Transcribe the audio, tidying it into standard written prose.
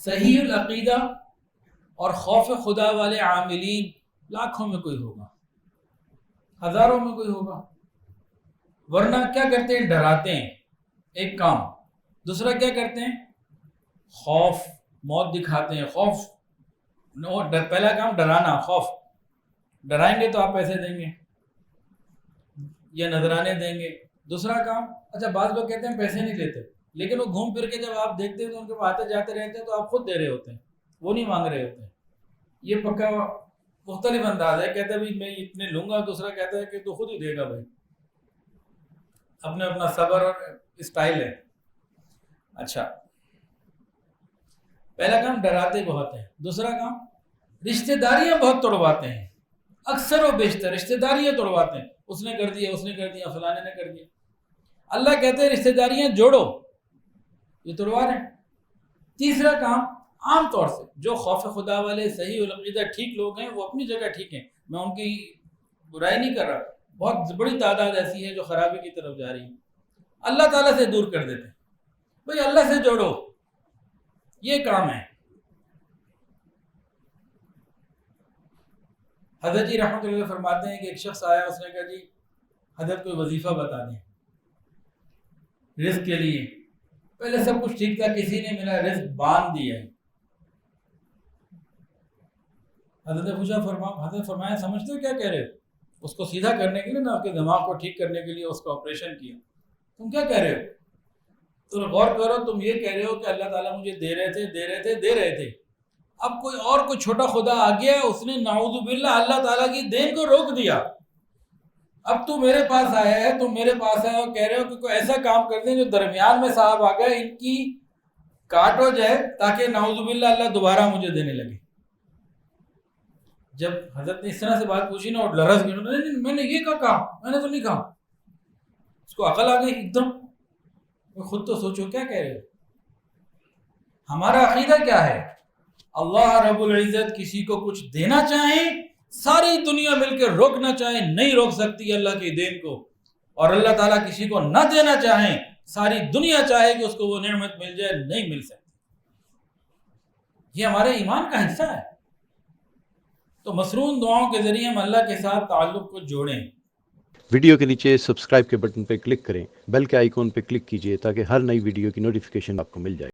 صحیح العقیدہ اور خوف خدا والے عاملین لاکھوں میں کوئی ہوگا، ہزاروں میں کوئی ہوگا، ورنہ کیا کرتے ہیں؟ ڈراتے ہیں، ایک کام۔ دوسرا کیا کرتے ہیں؟ خوف، موت دکھاتے ہیں، خوف۔ پہلا کام ڈرانا، خوف، ڈرائیں گے تو آپ پیسے دیں گے یا نذرانے دیں گے۔ دوسرا کام، اچھا بعض لوگ کہتے ہیں پیسے نہیں لیتے، لیکن وہ گھوم پھر کے جب آپ دیکھتے ہیں تو ان کے آتے جاتے رہتے ہیں تو آپ خود دے رہے ہوتے ہیں، وہ نہیں مانگ رہے ہوتے ہیں۔ یہ پکا مختلف انداز ہے، کہتا ہے بھی میں اتنے لوں گا، دوسرا کہتا ہے کہ تو خود ہی دے گا بھائی، اپنا اپنا صبر اور اسٹائل ہے۔ اچھا، پہلا کام ڈراتے بہت ہیں، دوسرا کام رشتہ داریاں بہت توڑواتے ہیں، اکثر و بیشتر رشتہ داریاں توڑواتے ہیں، اس نے کر دیا، اس نے کر دیا، فلانے نے کر دیا۔ اللہ کہتے ہیں رشتہ داریاں جوڑو، یہ توڑوا رہے ہیں۔ تیسرا کام، عام طور سے جو خوف خدا والے صحیح العقیدہ ٹھیک لوگ ہیں وہ اپنی جگہ ٹھیک ہیں، میں ان کی برائی نہیں کر رہا، بہت بڑی تعداد ایسی ہے جو خرابی کی طرف جا رہی ہے، اللہ تعالیٰ سے دور کر دیتے ہیں۔ بھئی اللہ سے جوڑو، یہ کام ہے۔ حضرت جی رحمۃ اللہ فرماتے ہیں کہ ایک شخص آیا، اس نے کہا جی حضرت کوئی وظیفہ بتا دیں رزق کے لیے۔ پہلے سب کچھ ٹھیک تھا، کسی نے میرا رزق باندھ دیا ہے۔ حضرت نے پوچھا، حضرت فرمایا سمجھتے ہو کیا کہہ رہے ہو؟ اس کو سیدھا کرنے کے لیے نا، اس کے دماغ کو ٹھیک کرنے کے لیے اس کا آپریشن کیا۔ تم کیا کہہ رہے ہو؟ تم غور کرو، تم یہ کہہ رہے ہو کہ اللہ تعالیٰ مجھے دے رہے تھے، اب کوئی چھوٹا خدا آ گیا، اس نے نعوذ باللہ اللہ تعالیٰ کی دین کو روک دیا۔ اب تو میرے پاس آیا ہے، تم میرے پاس آئے اور کہہ رہے ہو کہ کوئی ایسا کام کر دیں جو درمیان میں صاحب آ گئے، ان کی کاٹ ہو جائے تاکہ نعوذ باللہ اللہ دوبارہ مجھے دینے لگے۔ جب حضرت نے اس طرح سے بات پوچھی نا، اور لرز گیا، نہیں میں نے یہ کہا، میں نے تو نہیں کہا۔ اس کو عقل آ گئی ایک دم، خود تو سوچو کیا کہہ رہے ہو۔ ہمارا عقیدہ کیا ہے؟ اللہ رب العزت کسی کو کچھ دینا چاہیں، ساری دنیا مل کے روکنا چاہیں، نہیں روک سکتی اللہ کی دین کو، اور اللہ تعالیٰ کسی کو نہ دینا چاہیں، ساری دنیا چاہے کہ اس کو وہ نعمت مل جائے، نہیں مل سکتی۔ یہ ہمارے ایمان کا حصہ ہے۔ تو مسنون دعاؤں کے ذریعے ہم اللہ کے ساتھ تعلق کو جوڑیں۔ ویڈیو کے نیچے سبسکرائب کے بٹن پہ کلک کریں، بیل کے آئیکن پہ کلک کیجئے تاکہ ہر نئی ویڈیو کی نوٹیفیکیشن آپ کو مل جائے۔